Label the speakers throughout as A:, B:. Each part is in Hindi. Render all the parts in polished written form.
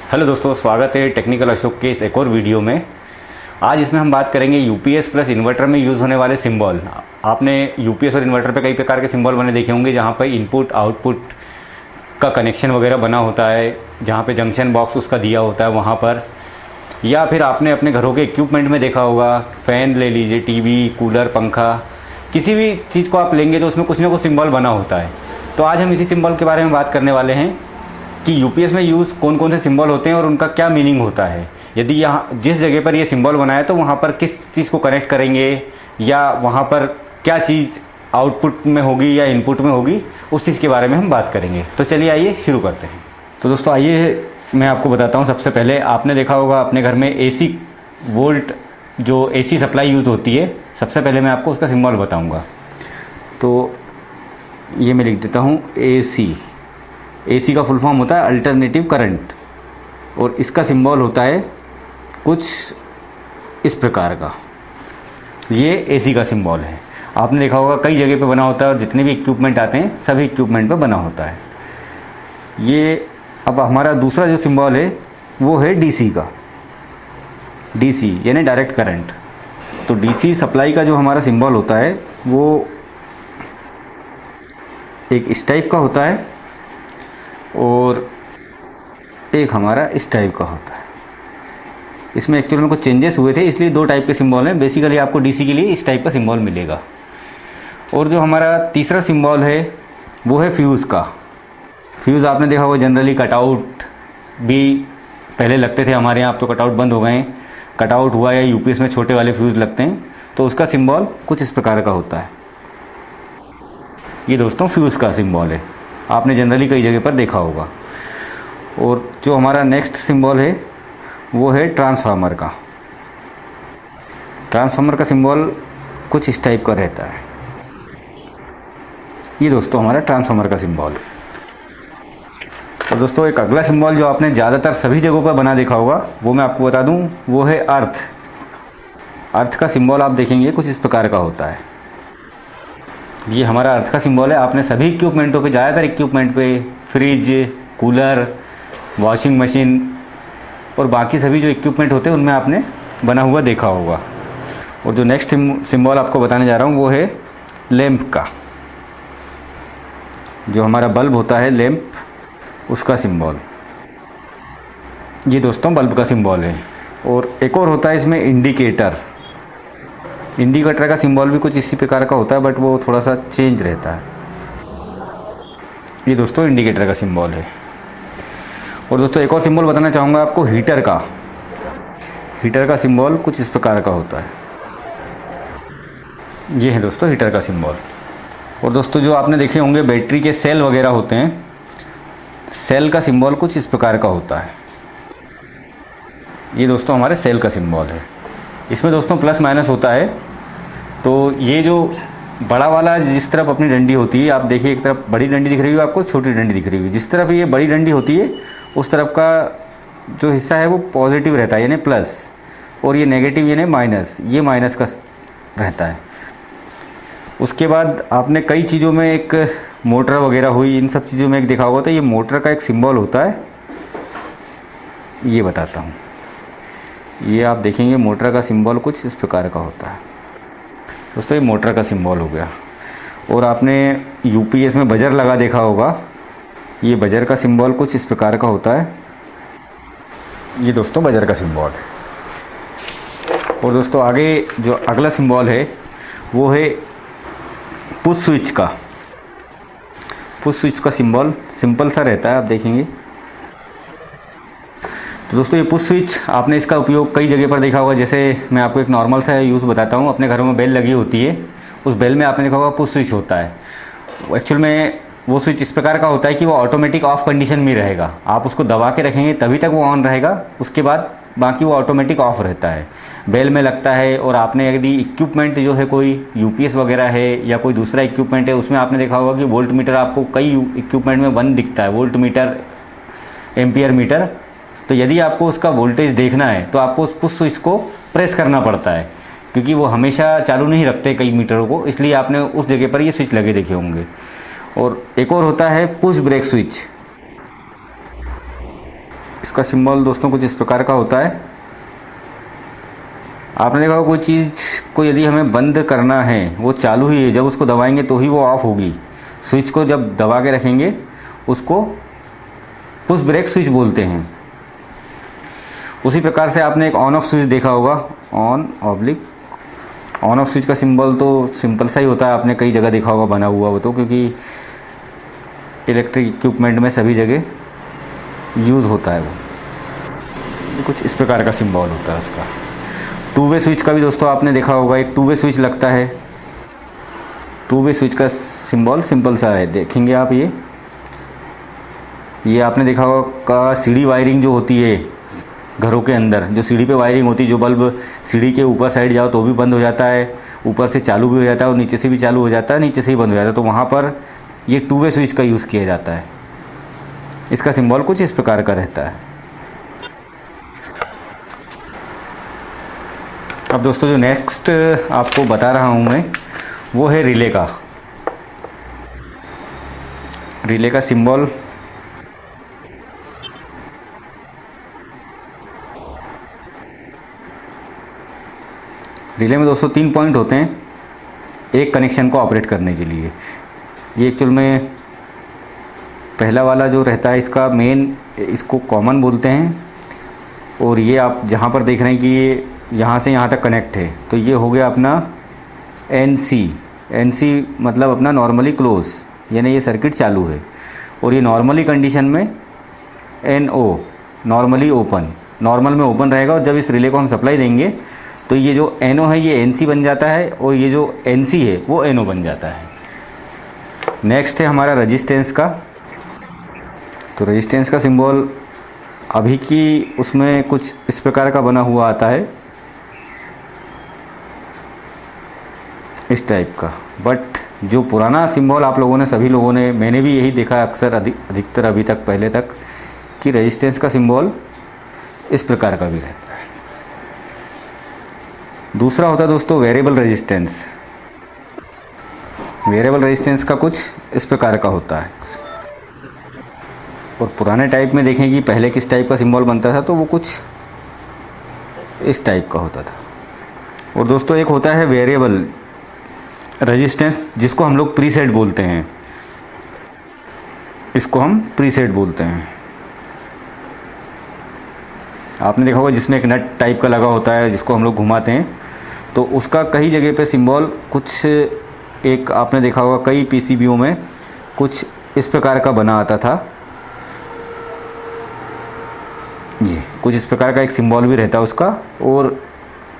A: हेलो दोस्तों, स्वागत है टेक्निकल अशोक के इस एक और वीडियो में। आज इसमें हम बात करेंगे यूपीएस प्लस इन्वर्टर में यूज़ होने वाले सिंबल। आपने यूपीएस और इन्वर्टर पे कई प्रकार के सिंबल बने देखे होंगे, जहाँ पर इनपुट आउटपुट का कनेक्शन वगैरह बना होता है, जहाँ पे जंक्शन बॉक्स उसका दिया होता है वहाँ पर, या फिर आपने अपने घरों के इक्विपमेंट में देखा होगा। फ़ैन ले लीजिए, टीवी, कूलर, पंखा, किसी भी चीज़ को आप लेंगे तो उसमें कुछ ना कुछ सिंबल बना होता है। तो आज हम इसी सिंबल के बारे में बात करने वाले हैं कि यूपीएस में यूज़ कौन कौन से सिंबल होते हैं और उनका क्या मीनिंग होता है। यदि यहाँ जिस जगह पर ये सिंबल बना है तो वहाँ पर किस चीज़ को कनेक्ट करेंगे, या वहाँ पर क्या चीज़ आउटपुट में होगी या इनपुट में होगी, उस चीज़ के बारे में हम बात करेंगे। तो चलिए आइए शुरू करते हैं। तो दोस्तों आइए मैं आपको बताता हूँ। सबसे पहले आपने देखा होगा अपने घर में एसी वोल्ट, जो एसी सप्लाई यूज़ होती है, सबसे पहले मैं आपको उसका सिंबल बताऊँगा। तो ये मैं लिख देता हूँ एसी। एसी का फुल फॉर्म होता है अल्टरनेटिव करंट, और इसका सिंबल होता है कुछ इस प्रकार का। ये एसी का सिंबल है। आपने देखा होगा कई जगह पे बना होता है, और जितने भी इक्विपमेंट आते हैं सभी इक्विपमेंट पे बना होता है ये। अब हमारा दूसरा जो सिंबल है वो है डीसी का। डीसी यानी डायरेक्ट करंट। तो डीसी सप्लाई का जो हमारा सिंबल होता है वो एक इस टाइप का होता है और एक हमारा इस टाइप का होता है। इसमें एक्चुअल में कुछ चेंजेस हुए थे, इसलिए दो टाइप के सिंबल हैं। बेसिकली आपको डीसी के लिए इस टाइप का सिंबल मिलेगा। और जो हमारा तीसरा सिंबल है वो है फ्यूज़ का। फ्यूज़ आपने देखा होगा, जनरली कटआउट भी पहले लगते थे हमारे यहाँ, अब तो कटआउट बंद हो गए हैं। कटआउट हुआ या यूपीएस में छोटे वाले फ्यूज़ लगते हैं, तो उसका सिंबल कुछ इस प्रकार का होता है। ये दोस्तों फ्यूज़ का सिंबल है, आपने जनरली कई जगह पर देखा होगा। और जो हमारा नेक्स्ट सिंबल है वो है ट्रांसफार्मर का। ट्रांसफार्मर का सिंबल कुछ इस टाइप का रहता है। ये दोस्तों हमारा ट्रांसफार्मर का सिंबल है। और दोस्तों एक अगला सिंबल जो आपने ज़्यादातर सभी जगहों पर बना देखा होगा, वो मैं आपको बता दूं, वो है अर्थ। अर्थ का सिंबल आप देखेंगे कुछ इस प्रकार का होता है। ये हमारा अर्थ का सिंबल है। आपने सभी इक्विपमेंटों पे, ज़्यादातर इक्विपमेंट पे, फ्रिज, कूलर, वॉशिंग मशीन और बाकी सभी जो इक्विपमेंट होते हैं उनमें आपने बना हुआ देखा होगा। और जो नेक्स्ट सिंबल आपको बताने जा रहा हूँ वो है लैंप का। जो हमारा बल्ब होता है, लैंप, उसका सिंबल। ये दोस्तों बल्ब का सिंबल है। और एक और होता है इसमें इंडिकेटर। इंडिकेटर का सिंबल भी कुछ इसी प्रकार का होता है, बट वो थोड़ा सा चेंज रहता है। ये दोस्तों इंडिकेटर का सिंबल है। और दोस्तों एक और सिंबल बताना चाहूँगा आपको, हीटर का। हीटर का सिंबल कुछ इस प्रकार का होता है। ये है दोस्तों हीटर का सिंबल। और दोस्तों जो आपने देखे होंगे बैटरी के सेल वगैरह होते हैं, सेल का सिंबल कुछ इस प्रकार का होता है। ये दोस्तों हमारे सेल का सिंबल है। इसमें दोस्तों प्लस माइनस होता है। तो ये जो बड़ा वाला, जिस तरफ अपनी डंडी होती है, आप देखिए एक तरफ बड़ी डंडी दिख रही है आपको, छोटी डंडी दिख रही है। जिस तरफ ये बड़ी डंडी होती है उस तरफ का जो हिस्सा है वो पॉजिटिव रहता है, यानी प्लस, और ये नेगेटिव यानी माइनस, ये माइनस का रहता है। उसके बाद आपने कई चीज़ों में, एक मोटर वगैरह हुई, इन सब चीज़ों में एक देखा होगा, तो ये मोटर का एक सिंबल होता है। ये बताता हूँ, ये आप देखेंगे मोटर का सिंबल कुछ इस प्रकार का होता है। दोस्तों ये मोटर का सिंबल हो गया। और आपने यूपीएस में बजर लगा देखा होगा, ये बजर का सिंबल कुछ इस प्रकार का होता है। ये दोस्तों बजर का सिंबल है। और दोस्तों आगे जो अगला सिंबल है वो है पुश स्विच का। पुश स्विच का सिंबल सिंपल सा रहता है, आप देखेंगे। तो दोस्तों ये पुश स्विच, आपने इसका उपयोग कई जगह पर देखा होगा। जैसे मैं आपको एक नॉर्मल सा यूज़ बताता हूँ। अपने घरों में बेल लगी होती है, उस बेल में आपने देखा होगा पुश स्विच होता है। एक्चुअल में वो स्विच इस प्रकार का होता है कि वो ऑटोमेटिक ऑफ कंडीशन में रहेगा। आप उसको दबा के रखेंगे तभी तक वो ऑन रहेगा, उसके बाद बाकी वो ऑटोमेटिक ऑफ रहता है। बेल में लगता है। और आपने यदि इक्विपमेंट जो है, कोई यूपीएस वगैरह है या कोई दूसरा इक्विपमेंट है, उसमें आपने देखा होगा कि वोल्ट मीटर आपको कई इक्विपमेंट में बंद दिखता है, वोल्ट मीटर, एम्पियर मीटर। तो यदि आपको उसका वोल्टेज देखना है तो आपको उस पुश स्विच को प्रेस करना पड़ता है, क्योंकि वो हमेशा चालू नहीं रखते कई मीटरों को, इसलिए आपने उस जगह पर ये स्विच लगे देखे होंगे। और एक और होता है पुश ब्रेक स्विच। इसका सिंबल दोस्तों कुछ इस प्रकार का होता है। आपने देखा कोई चीज़ को यदि हमें बंद करना है, वो चालू ही है, जब उसको दबाएंगे तो ही वो ऑफ होगी। स्विच को जब दबा के रखेंगे उसको पुश ब्रेक स्विच बोलते हैं। उसी प्रकार से आपने एक ऑन ऑफ स्विच देखा होगा, ऑन ऑफ स्विच का सिंबल तो सिंपल सा ही होता है, आपने कई जगह देखा होगा बना हुआ वो तो, क्योंकि इलेक्ट्रिक इक्विपमेंट में सभी जगह यूज़ होता है वो। कुछ इस प्रकार का सिंबल होता है उसका। टू वे स्विच का भी दोस्तों आपने देखा होगा, एक टू वे स्विच लगता है। टू वे स्विच का सिंबल सिंपल सा है, देखेंगे आप ये आपने देखा होगा। सीढ़ी वायरिंग जो होती है घरों के अंदर, जो सीढ़ी पे वायरिंग होती है, जो बल्ब सीढ़ी के ऊपर साइड जाओ तो भी बंद हो जाता है, ऊपर से चालू भी हो जाता है और नीचे से भी चालू हो जाता है, नीचे से ही बंद हो जाता है, तो वहाँ पर ये टू वे स्विच का यूज़ किया जाता है। इसका सिंबल कुछ इस प्रकार का रहता है। अब दोस्तों जो नेक्स्ट आपको बता रहा हूँ मैं, वो है रिले का। रिले का सिंबल रिले में दोस्तों 3 पॉइंट होते हैं एक कनेक्शन को ऑपरेट करने के लिए। ये एक्चुअल में पहला वाला जो रहता है इसका मेन, इसको कॉमन बोलते हैं, और ये आप जहाँ पर देख रहे हैं कि ये यहाँ से यहाँ तक कनेक्ट है, तो ये हो गया अपना NC मतलब अपना नॉर्मली क्लोज, यानी ये सर्किट चालू है। और ये नॉर्मली कंडीशन में NO नॉर्मली ओपन, नॉर्मल में ओपन रहेगा, और जब इस रिले को हम सप्लाई देंगे तो ये जो NO है ये NC बन जाता है, और ये जो NC है वो NO बन जाता है। नेक्स्ट है हमारा रेजिस्टेंस का। तो रेजिस्टेंस का सिंबल अभी की उसमें कुछ इस प्रकार का बना हुआ आता है, इस टाइप का। बट जो पुराना सिंबल आप लोगों ने, सभी लोगों ने, मैंने भी यही देखा अक्सर अधिकतर अभी तक, पहले तक, कि रेजिस्टेंस का सिंबल इस प्रकार का भी रहता है। दूसरा होता है दोस्तों वेरिएबल रेजिस्टेंस। वेरिएबल रेजिस्टेंस का कुछ इस प्रकार का होता है। और पुराने टाइप में देखें कि पहले किस टाइप का सिंबल बनता था, तो वो कुछ इस टाइप का होता था। और दोस्तों एक होता है वेरिएबल रेजिस्टेंस, जिसको हम लोग प्रीसेट बोलते हैं। इसको हम प्रीसेट बोलते हैं। आपने देखा होगा जिसमें एक नट टाइप का लगा होता है, जिसको हम लोग घुमाते हैं, तो उसका कई जगह पे सिंबल कुछ एक आपने देखा होगा, कई पीसीबीओ में कुछ इस प्रकार का बना आता था। ये कुछ इस प्रकार का एक सिंबल भी रहता है उसका, और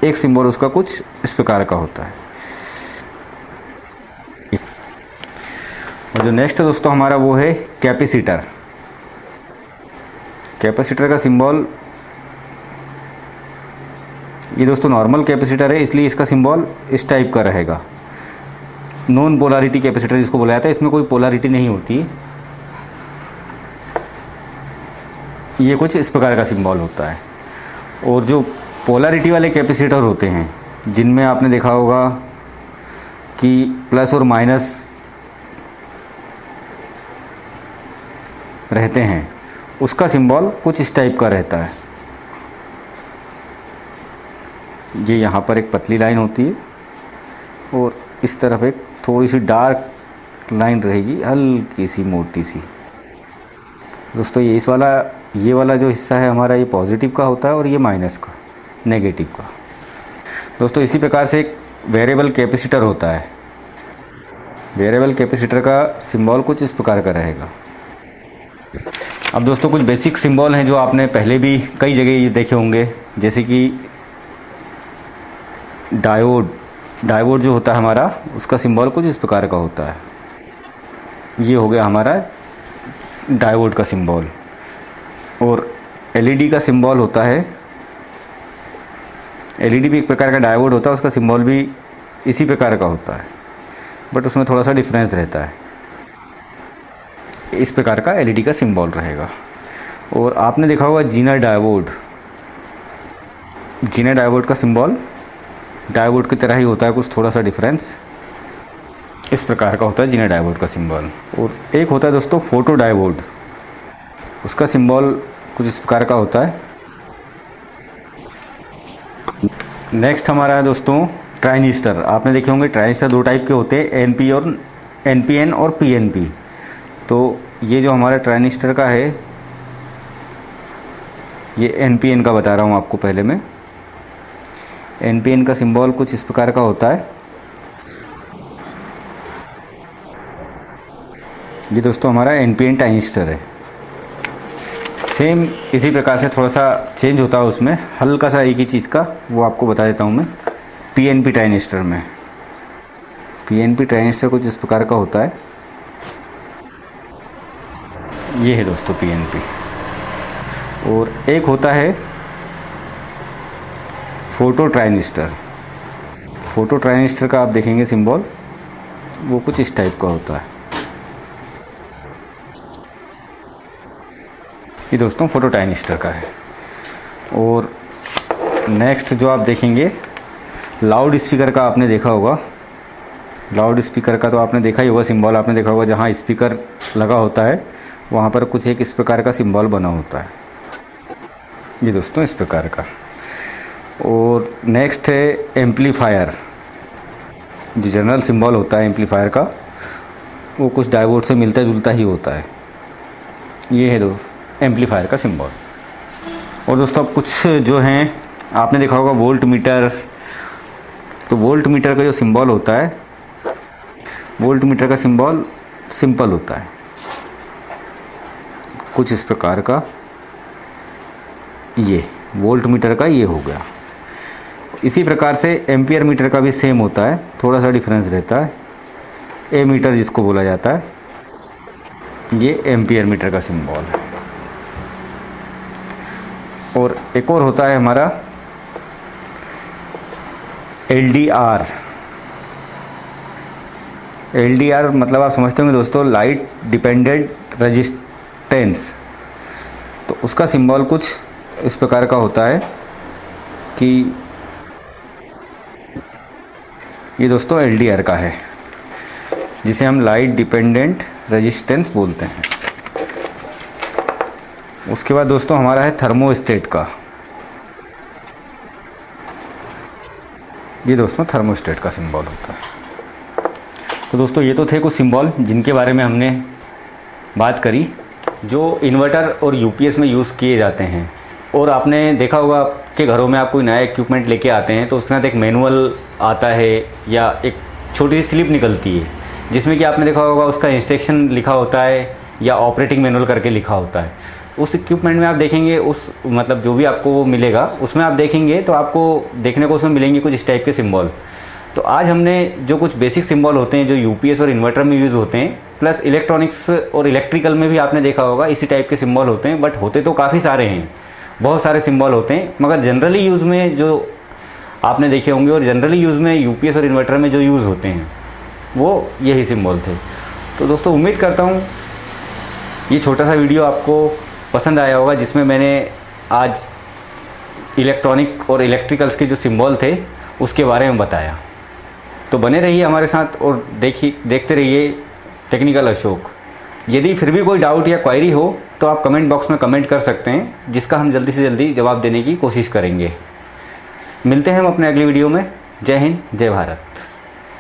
A: एक सिंबल उसका कुछ इस प्रकार का होता है। और जो नेक्स्ट है दोस्तों हमारा वो है कैपेसिटर। कैपेसिटर का सिंबल, ये दोस्तों नॉर्मल कैपेसिटर है, इसलिए इसका सिंबल इस टाइप का रहेगा। नॉन पोलैरिटी कैपेसिटर जिसको बोला जाता है, इसमें कोई पोलैरिटी नहीं होती। ये कुछ इस प्रकार का सिंबल होता है। और जो पोलैरिटी वाले कैपेसिटर होते हैं, जिनमें आपने देखा होगा कि प्लस और माइनस रहते हैं, उसका सिंबल कुछ इस टाइप का रहता है। ये यहाँ पर एक पतली लाइन होती है, और इस तरफ एक थोड़ी सी डार्क लाइन रहेगी, हल्की सी मोटी सी। दोस्तों ये वाला जो हिस्सा है हमारा, ये पॉजिटिव का होता है, और ये माइनस का, नेगेटिव का। दोस्तों इसी प्रकार से एक वेरिएबल कैपेसिटर होता है। वेरिएबल कैपेसिटर का सिंबल कुछ इस प्रकार का रहेगा। अब दोस्तों कुछ बेसिक सिंबल हैं जो आपने पहले भी कई जगह ये देखे होंगे, जैसे कि डायोड जो होता है हमारा, उसका सिंबल कुछ इस प्रकार का होता है। ये हो गया हमारा डायोड का सिंबल। और एलईडी का सिंबल होता है, एलईडी भी एक प्रकार का डायोड होता है, उसका सिंबल भी इसी प्रकार का होता है, बट उसमें थोड़ा सा डिफरेंस रहता है। इस प्रकार का एलईडी का सिंबल रहेगा। और आपने देखा होगा जीना डायोड का सिंबल डायोड की तरह ही होता है, कुछ थोड़ा सा डिफरेंस इस प्रकार का होता है जीना डायोड का सिंबल। और एक होता है दोस्तों फोटो डायोड, उसका सिंबल कुछ इस प्रकार का होता है। नेक्स्ट हमारा है दोस्तों ट्रांजिस्टर। आपने देखे होंगे ट्रांजिस्टर दो टाइप के होते हैं, एनपीएन और पीएनपी। तो ये जो हमारा ट्रांजिस्टर का है ये एनपीएन का बता रहा हूँ आपको। पहले मैं एनपीएन का सिंबल कुछ इस प्रकार का होता है। ये दोस्तों हमारा एनपीएन ट्रांजिस्टर है। सेम इसी प्रकार से थोड़ा सा चेंज होता है उसमें, हल्का सा एक ही चीज़ का, वो आपको बता देता हूँ मैं। पीएनपी ट्रांजिस्टर में पीएनपी ट्रांजिस्टर कुछ इस प्रकार का होता है। ये है दोस्तों पीएनपी। और एक होता है फोटो ट्रांजिस्टर। फोटो ट्रांजिस्टर का आप देखेंगे सिंबल वो कुछ इस टाइप का होता है। ये दोस्तों फोटो ट्रांजिस्टर का है। और नेक्स्ट जो आप देखेंगे लाउड स्पीकर का, आपने देखा होगा। लाउड स्पीकर का तो आपने देखा ही होगा, सिंबल आपने देखा होगा। जहाँ स्पीकर लगा होता है वहाँ पर कुछ एक इस प्रकार का सिंबल बना होता है। ये दोस्तों इस प्रकार का। और नेक्स्ट है एम्पलीफायर। जो जनरल सिंबल होता है एम्पलीफायर का वो कुछ डायोड से मिलता जुलता ही होता है। ये है दोस्तों एम्पलीफायर का सिंबल। और दोस्तों अब कुछ जो हैं आपने देखा होगा वोल्ट मीटर। तो वोल्ट मीटर का जो सिंबल होता है, वोल्ट मीटर का सिंबल सिंपल होता है कुछ इस प्रकार का। ये वोल्ट मीटर का ये हो गया। इसी प्रकार से एम्पियर मीटर का भी सेम होता है, थोड़ा सा डिफरेंस रहता है। ए मीटर जिसको बोला जाता है, ये एम्पियर मीटर का सिंबल है। और एक और होता है हमारा LDR। LDR मतलब आप समझते होंगे दोस्तों लाइट डिपेंडेंट रेजिस्टेंस। तो उसका सिंबल कुछ इस प्रकार का होता है कि ये दोस्तों LDR का है, जिसे हम लाइट डिपेंडेंट रेजिस्टेंस बोलते हैं। उसके बाद दोस्तों हमारा है थर्मोस्टेट का। ये दोस्तों थर्मोस्टेट का सिंबल होता है। तो दोस्तों ये तो थे कुछ सिंबल जिनके बारे में हमने बात करी, जो इन्वर्टर और यूपीएस में यूज़ किए जाते हैं। और आपने देखा होगा कि घरों में आप कोई नया इक्विपमेंट लेके आते हैं तो उसके साथ एक मैनुअल आता है या एक छोटी सी स्लिप निकलती है, जिसमें कि आपने देखा होगा उसका इंस्ट्रक्शन लिखा होता है या ऑपरेटिंग मैनुअल करके लिखा होता है। उस इक्विपमेंट में आप देखेंगे, उस मतलब जो भी आपको वो मिलेगा उसमें आप देखेंगे तो आपको देखने को उसमें मिलेंगे कुछ इस टाइप के सिंबल। तो आज हमने जो कुछ बेसिक सिंबल होते हैं जो यूपीएस और इन्वर्टर में यूज़ होते हैं, प्लस इलेक्ट्रॉनिक्स और इलेक्ट्रिकल में भी आपने देखा होगा इसी टाइप के सिंबल होते हैं। बट होते तो काफ़ी सारे हैं, बहुत सारे सिंबल होते हैं, मगर जनरली यूज़ में जो आपने देखे होंगे और जनरली यूज़ में यूपीएस और इन्वर्टर में जो यूज़ होते हैं वो यही सिंबल थे। तो दोस्तों उम्मीद करता हूँ ये छोटा सा वीडियो आपको पसंद आया होगा, जिसमें मैंने आज इलेक्ट्रॉनिक और इलेक्ट्रिकल्स के जो सिंबल थे उसके बारे में बताया। तो बने रहिए हमारे साथ और देखते रहिए टेक्निकल अशोक। यदि फिर भी कोई डाउट या क्वेरी हो तो आप कमेंट बॉक्स में कमेंट कर सकते हैं, जिसका हम जल्दी से जल्दी जवाब देने की कोशिश करेंगे। मिलते हैं हम अपने अगली वीडियो में। जय हिंद, जय भारत।